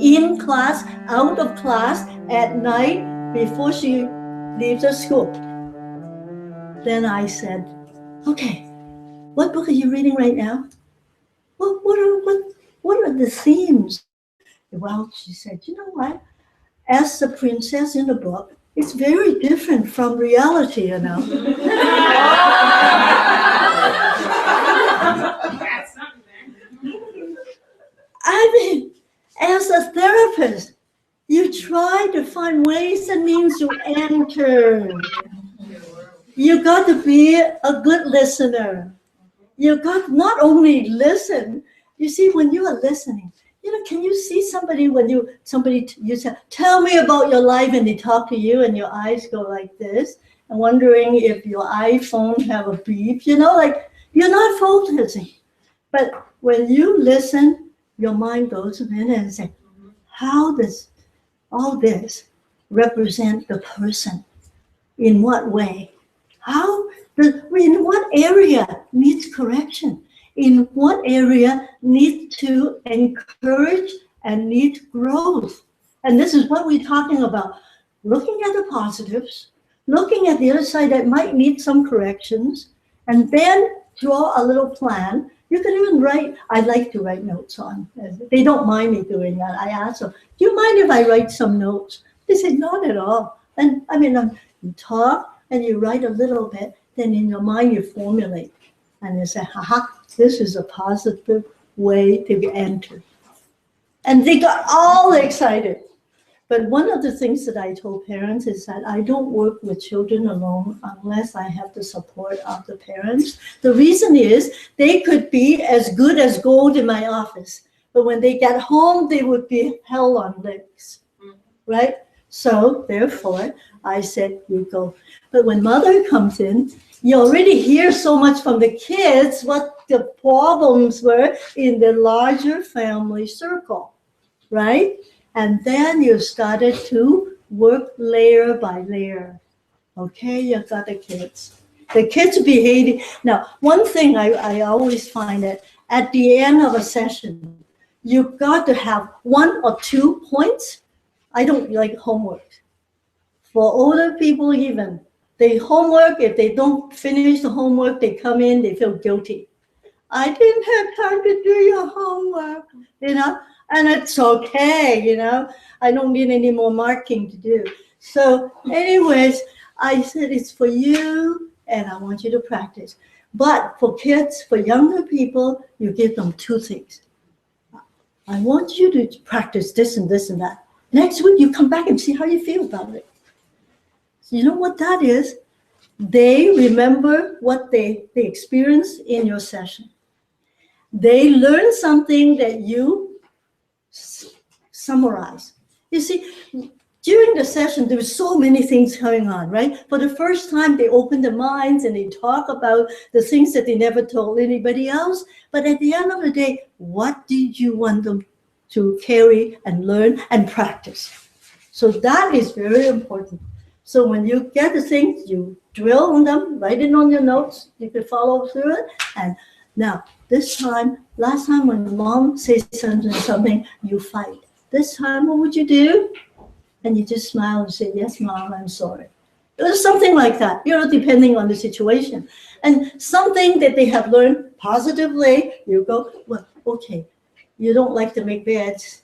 in class, out of class, at night, before she leaves the school. Then I said, okay, what book are you reading right now? What are the themes? Well, she said, you know what? As the princess in the book, it's very different from reality, you know. I mean, as a therapist, you try to find ways and means to enter. You got to be a good listener. You got to not only listen. You see, when you are listening, you know, can you see somebody when you say, tell me about your life, and they talk to you and your eyes go like this, and wondering if your iPhone have a beep, you know, like you're not focusing. But when you listen, your mind goes in and says, how does all this represent the person? In what way? In what area needs correction? In what area needs to encourage and needs growth? And this is what we're talking about. Looking at the positives, looking at the other side that might need some corrections, and then draw a little plan. You can even write, I like to write notes on. They don't mind me doing that. I ask them, do you mind if I write some notes? They say, not at all. And I mean, you talk and you write a little bit, then in your mind you formulate. And you say, haha, this is a positive way to enter. And they got all excited. But one of the things that I told parents is that I don't work with children alone unless I have the support of the parents. The reason is they could be as good as gold in my office, but when they get home, they would be hell on legs, right? So therefore, I said, you go. But when mother comes in, you already hear so much from the kids what the problems were in the larger family circle, right? And then you started to work layer by layer. Okay, you got the kids. The kids behaving. Now, one thing I always find that at the end of a session, you've got to have 1 or 2 points. I don't like homework. For older people even, they homework, if they don't finish the homework, they come in, they feel guilty. I didn't have time to do your homework, you know? And it's okay, you know, I don't need any more marking to do. So anyways, I said, it's for you and I want you to practice. But for kids, for younger people, you give them 2 things. I want you to practice this and this and that. Next week, you come back and see how you feel about it. So you know what that is? They remember what they experienced in your session. They learn something that you summarize. You see, during the session, there were so many things going on, right? For the first time, they open their minds and they talk about the things that they never told anybody else. But at the end of the day, what did you want them to carry and learn and practice? So that is very important. So when you get the things, you drill on them, write it on your notes, you can follow through it. And now, this time, last time when mom says something, you fight. This time, what would you do? And you just smile and say, yes, mom, I'm sorry. It was something like that, you know, depending on the situation. And something that they have learned positively, you go, well, okay, you don't like to make beds.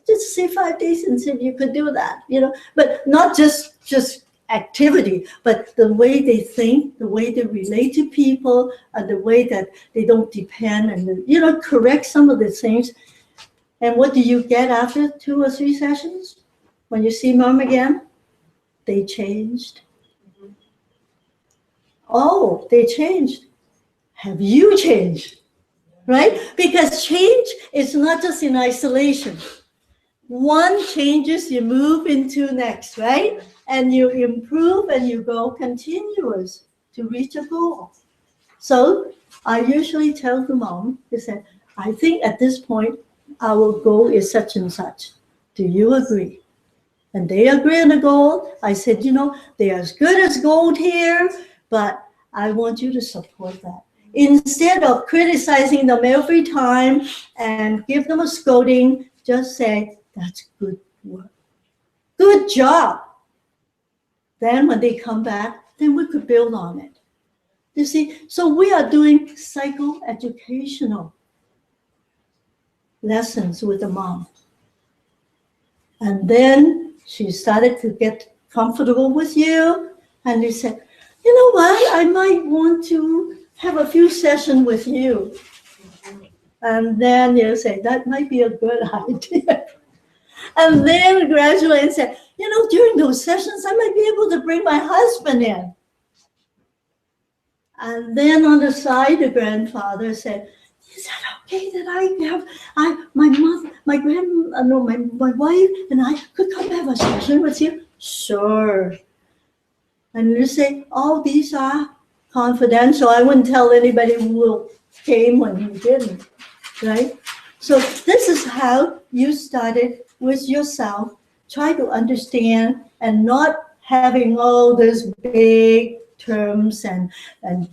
Just say 5 days and see if you could do that, you know, but not just activity, but the way they think, the way they relate to people, and the way that they don't depend and, you know, correct some of the things. And what do you get after 2 or 3 sessions? When you see mom again, they changed. Oh, they changed. Have you changed? Right? Because change is not just in isolation. One changes, you move into next, right? And you improve and you go continuous to reach a goal. So I usually tell the mom, they said, I think at this point, our goal is such and such. Do you agree? And they agree on the goal. I said, you know, they're as good as gold here, but I want you to support that. Instead of criticizing them every time and give them a scolding, just say, That's good work. Good job. Then when they come back, then we could build on it. You see, so we are doing psychoeducational lessons with the mom. And then she started to get comfortable with you. And they said, you know what, I might want to have a few sessions with you. And then you say, that might be a good idea. And then gradually say, you know, during those sessions, I might be able to bring my husband in. And then on the side, the grandfather said, is that okay that my wife and I could come have a session with you? Sure. And you say, all these are confidential. I wouldn't tell anybody who came when you didn't, right? So this is how you started with yourself. Try to understand and not having all these big terms and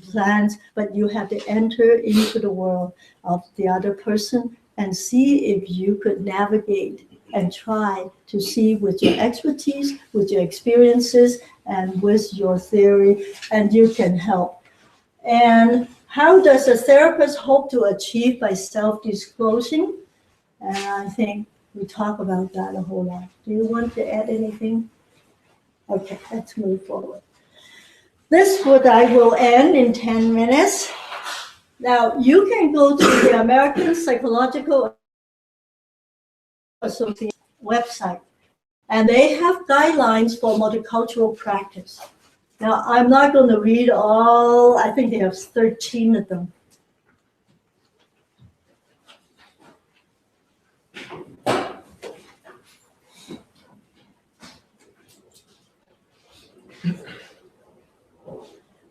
plans, but you have to enter into the world of the other person and see if you could navigate and try to see with your expertise, with your experiences, and with your theory, and you can help. And how does a therapist hope to achieve by self-disclosing? And I think we talk about that a whole lot. Do you want to add anything? Okay, let's move forward. This what I will end in 10 minutes. Now, you can go to the American Psychological Association website, and they have guidelines for multicultural practice. Now, I'm not going to read all, I think they have 13 of them.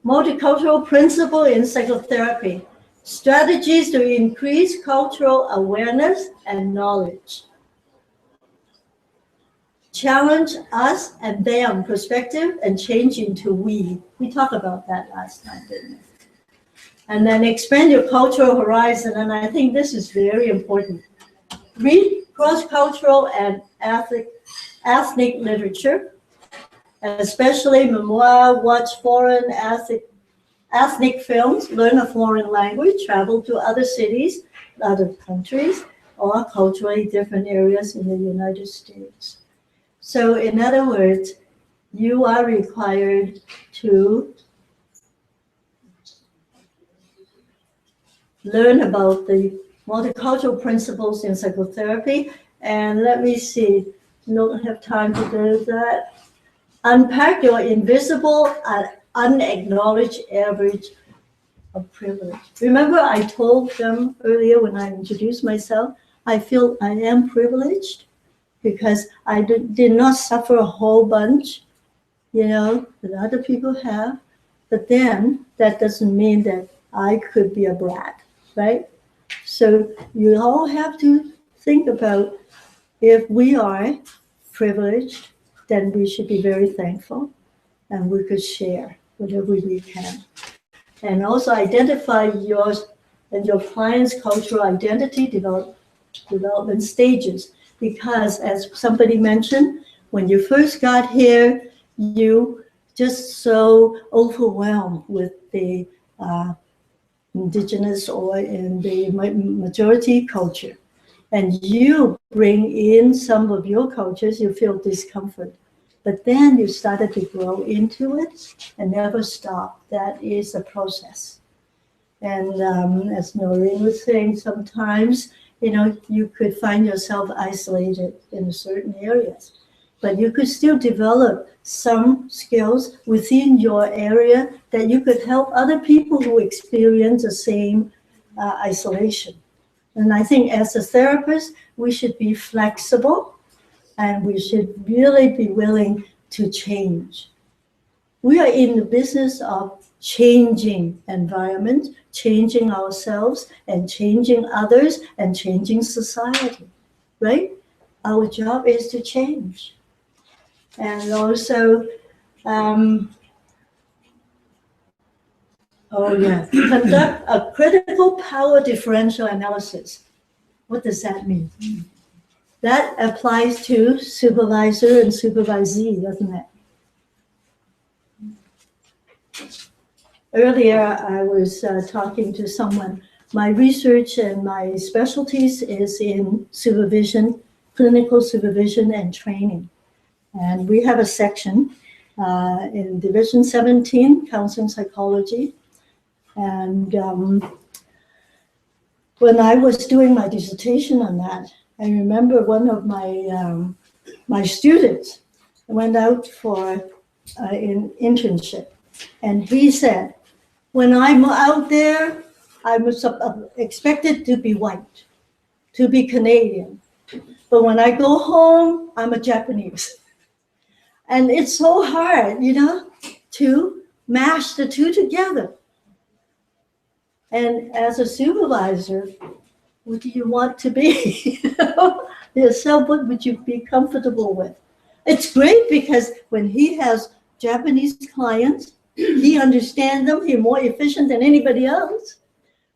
Multicultural principle in psychotherapy, strategies to increase cultural awareness and knowledge. Challenge us and them perspective and change into we. We talked about that last time, didn't we? And then expand your cultural horizon, and I think this is very important. Read cross-cultural and ethnic literature, especially memoir, watch foreign ethnic films, learn a foreign language, travel to other cities, other countries, or culturally different areas in the United States. So in other words, you are required to learn about the multicultural principles in psychotherapy. And let me see, don't have time to do that. Unpack your invisible and unacknowledged average of privilege. Remember I told them earlier when I introduced myself, I feel I am privileged because I did not suffer a whole bunch, that other people have. But then that doesn't mean that I could be a brat, right? So you all have to think about if we are privileged, then we should be very thankful and we could share whatever we can. And also identify yours and your client's cultural identity development stages. Because as somebody mentioned, when you first got here, you just so overwhelmed with the indigenous or in the majority culture. And you bring in some of your cultures, you feel discomfort. But then you started to grow into it and never stop. That is a process. And as Noreen was saying, sometimes, you could find yourself isolated in certain areas. But you could still develop some skills within your area that you could help other people who experience the same isolation. And I think as a therapist, we should be flexible and we should really be willing to change. We are in the business of changing environment, changing ourselves and changing others and changing society, right? Our job is to change. And also, conduct a critical power differential analysis. What does that mean? That applies to supervisor and supervisee, doesn't it? Earlier, I was talking to someone. My research and my specialties is in supervision, clinical supervision and training. And we have a section in Division 17, Counseling Psychology. And when I was doing my dissertation on that, I remember one of my students went out for an internship. And he said, when I'm out there, I'm expected to be white, to be Canadian. But when I go home, I'm a Japanese. And it's so hard, to mash the two together. And as a supervisor, what do you want to be? Yourself, what would you be comfortable with? It's great because when he has Japanese clients, he understands them, he's more efficient than anybody else.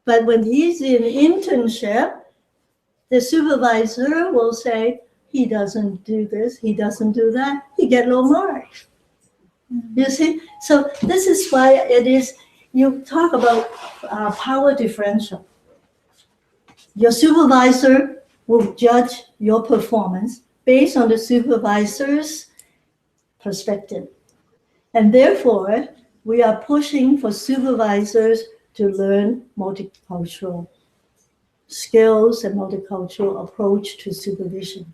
But when he's in internship, the supervisor will say, he doesn't do this, he doesn't do that, he get low marks. You see? So this is why it is, you talk about power differential. Your supervisor will judge your performance based on the supervisor's perspective. And therefore, we are pushing for supervisors to learn multicultural skills and multicultural approach to supervision.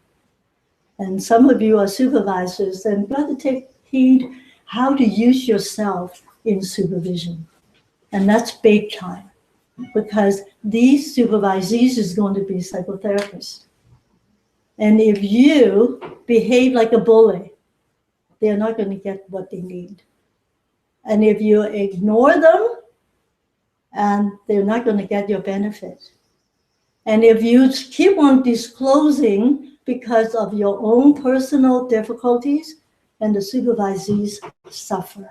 And some of you are supervisors, and you have to take heed how to use yourself in supervision. And that's big time, because these supervisees is going to be psychotherapists. And if you behave like a bully, they're not going to get what they need. And if you ignore them, and they're not going to get your benefit. And if you keep on disclosing because of your own personal difficulties, and the supervisees suffer.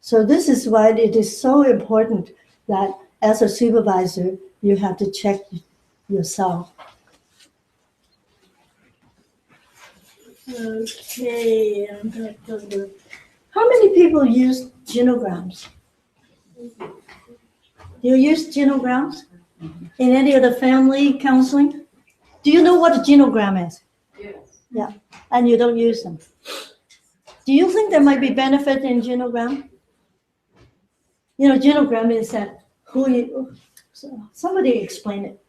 So this is why it is so important that as a supervisor, you have to check yourself. Okay, I'm going to go to, how many people use genograms? Do you use genograms in any of the family counseling? Do you know what a genogram is? Yes. Yeah, and you don't use them. Do you think there might be benefit in genogram? Genogram is that somebody explain it.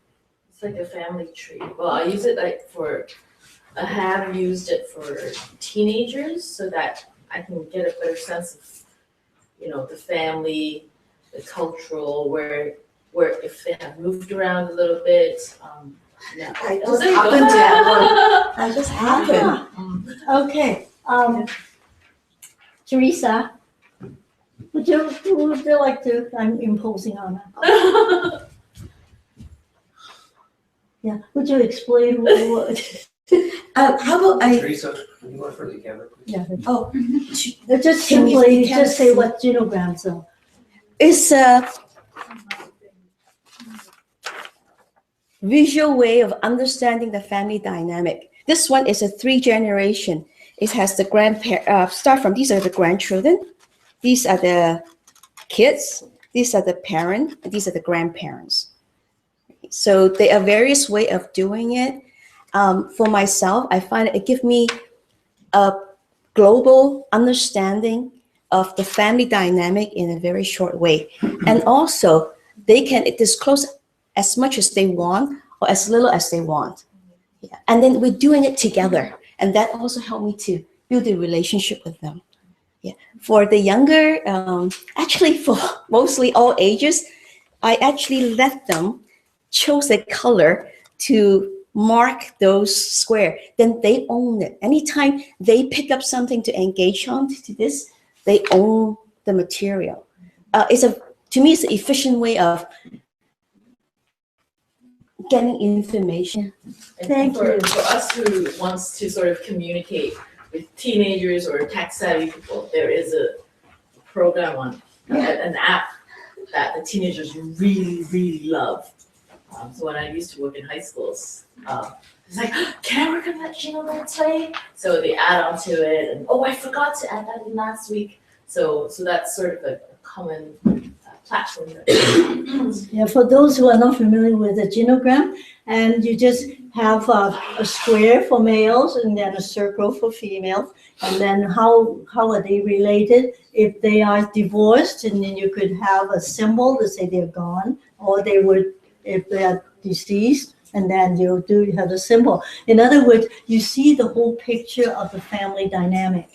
It's like a family tree. Well, I use it I have used it for teenagers so that I can get a better sense of, the family, the cultural, where if they have moved around a little bit. Yeah. I just happened to have one. I just happened. Okay. Teresa, would you like to? I'm imposing on her. Yeah. Would you explain what? How about I? Teresa, can you go in front of the camera, please? Yeah. Oh, Just Can you- simply can just say see? what genograms are. it's a visual way of understanding the family dynamic. This one is a 3-generation. It has the start from, these are the grandchildren, these are the kids, these are the parent, and these are the grandparents. So there are various ways of doing it. For myself, I find it gives me a global understanding of the family dynamic in a very short way. And also, they can disclose as much as they want or as little as they want. Yeah. And then we're doing it together. And that also helped me to build a relationship with them. Yeah. For the younger, actually for mostly all ages, I actually let them choose a color to mark those square. Then they own it. Anytime they pick up something to engage on to this, they own the material. To me, it's an efficient way of getting information. And Thank for you. us who wants to sort of communicate with teenagers or tech-savvy people, there is a program on an app that the teenagers really, really love. So when I used to work in high schools, it's like, can I work on that genogram today? So they add on to it, and oh, I forgot to add that in last week. So that's sort of a common platform. Yeah, for those who are not familiar with the genogram, and you just have a square for males and then a circle for females, and then how are they related? If they are divorced, and then you could have a symbol to say they're gone, or they would, if they are deceased, and then you have a symbol. In other words, you see the whole picture of the family dynamic.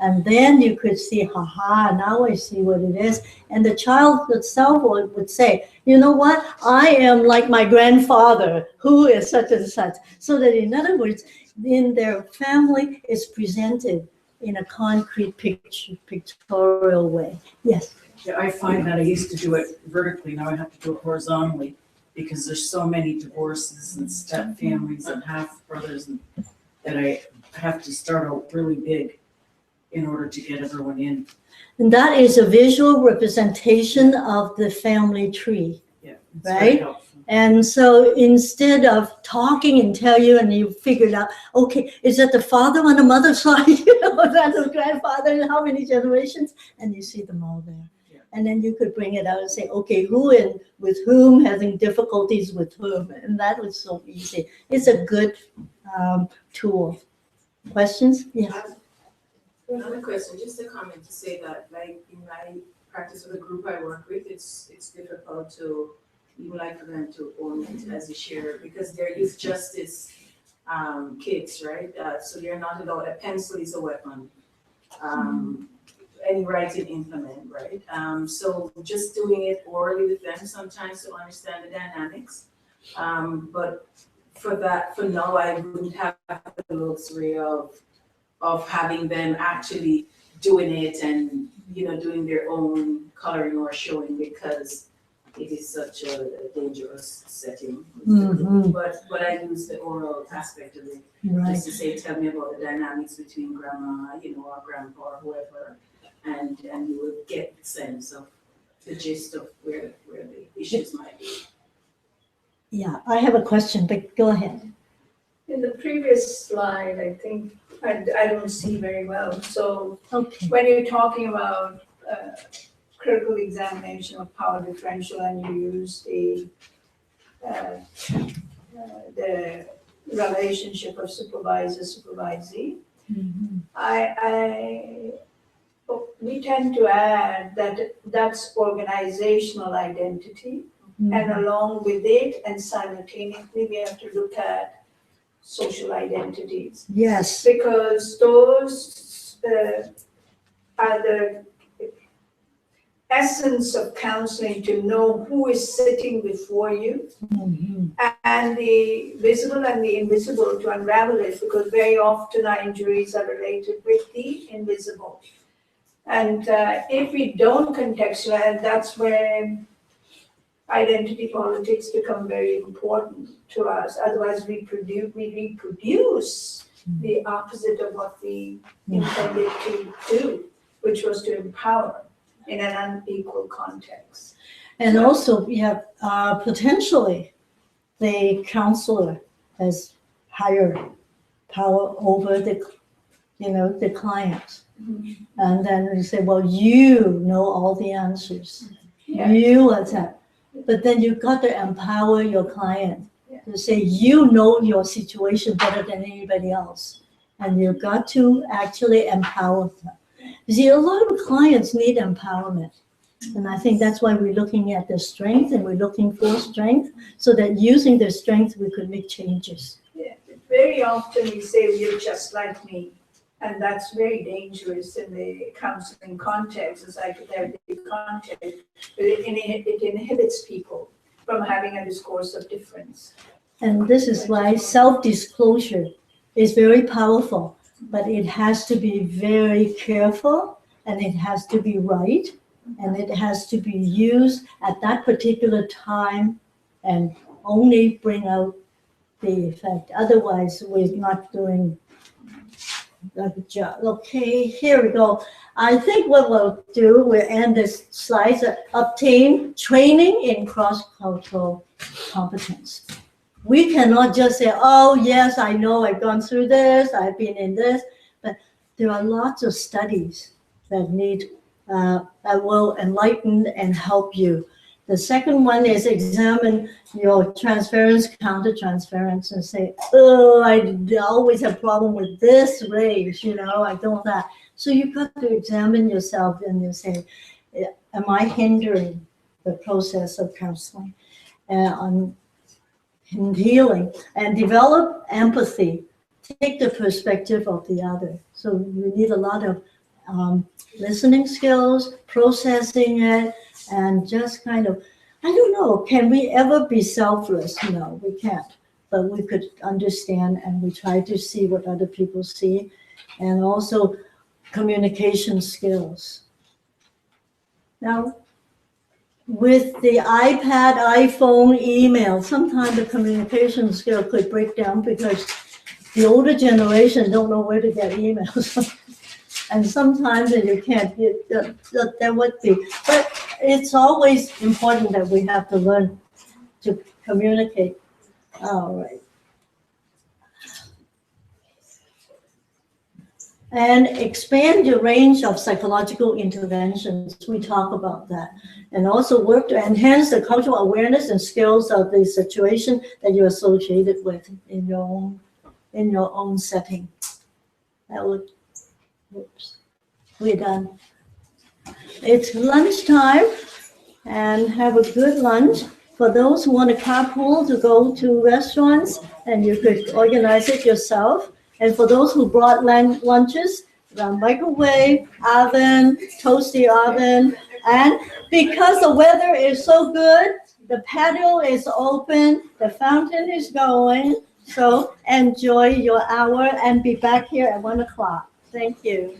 And then you could see, haha, now I see what it is. And the child itself would say, you know what, I am like my grandfather, who is such and such. So that in other words, in their family is presented in a concrete pictorial way. Yes. Yeah, I find that I used to do it vertically, now I have to do it horizontally, because there's so many divorces and step families and half brothers, and that I have to start out really big in order to get everyone in. And that is a visual representation of the family tree. Yeah, it's Right? very helpful. And so instead of talking and tell you, and you figured out, okay, is that the father on the mother's side? You know, that's the grandfather, and how many generations? And you see them all there. Yeah. And then you could bring it out and say, okay, who and with whom having difficulties with whom? And that was so easy. It's a good tool. Questions? Yeah. Another question, just a comment to say that, like, in my practice with the group I work with, it's difficult to even like for them to own it as a share, because they're youth justice kids, right? So you're not allowed, a pencil is a weapon, any writing implement, right? So just doing it orally with them sometimes to understand the dynamics. But for now, I wouldn't have the luxury of having them actually doing it and, you know, doing their own coloring or showing, because it is such a dangerous setting. Mhm. But I use the oral aspect of it, Right. just to say, tell me about the dynamics between grandma, you know, or grandpa or whoever, and you will get the sense of the gist of where the issues might be. Yeah, I have a question, but go ahead. In the previous slide, I think, I don't see very well. So Okay. when you're talking about critical examination of power differential and you use the relationship of supervisor-supervisee, we tend to add that that's organizational identity, and along with it and simultaneously we have to look at social identities, Yes. because those are the essence of counseling, to know who is sitting before you, Mhm. and the visible and the invisible, to unravel it, because very often our injuries are related with the invisible. And if we don't contextualize, that's where identity politics become very important to us. Otherwise, we reproduce the opposite of what we intended to do, which was to empower in an unequal context. And also, we have potentially the counselor has higher power over the client. And then you say, well, you know all the answers. Yeah. You are that. But then you got to empower your client to say, you know your situation better than anybody else. And you've got to actually empower them. You see, a lot of clients need empowerment. And I think that's why we're looking at their strength, and we're looking for strength, so that using their strength, we could make changes. Yeah. Very often we say, you're just like me. And that's very dangerous in the counseling context, the psychotherapy context. It inhibits people from having a discourse of difference. And this is why self-disclosure is very powerful, but it has to be very careful, and it has to be right, and it has to be used at that particular time and only bring out the effect. Otherwise, we're not doing a good job. Okay, here we go. I think what we'll do, we'll end this slide, obtain training in cross-cultural competence. We cannot just say, oh, yes, I know, I've gone through this, I've been in this, but there are lots of studies that that will enlighten and help you. The second one is examine your transference, countertransference, and say, oh, I always have problem with this race, I don't that. So you've got to examine yourself and you say, am I hindering the process of counseling and healing? And develop empathy. Take the perspective of the other. So we need a lot of listening skills, processing it, and just kind of, I don't know, can we ever be selfless? No, we can't. But we could understand, and we try to see what other people see, and also communication skills. Now, with the iPad, iPhone, email, sometimes the communication skill could break down because the older generation don't know where to get emails. And sometimes you can't, there would be. But it's always important that we have to learn to communicate. All right. And expand your range of psychological interventions. We talk about that. And also work to enhance the cultural awareness and skills of the situation that you're associated with in your own setting. That would, oops, we're done. It's lunchtime, and have a good lunch. For those who want to carpool to go to restaurants, and you could organize it yourself. And for those who brought lunches, the microwave, oven, toasty oven, and because the weather is so good, the patio is open, the fountain is going, so enjoy your hour and be back here at 1 o'clock. Thank you.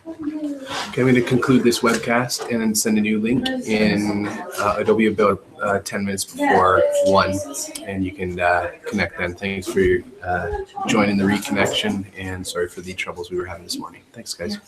Okay, I'm going to conclude this webcast and send a new link in it'll be about 10 minutes before 1, and you can connect then. Thanks for joining the reconnection, and sorry for the troubles we were having this morning. Thanks, guys.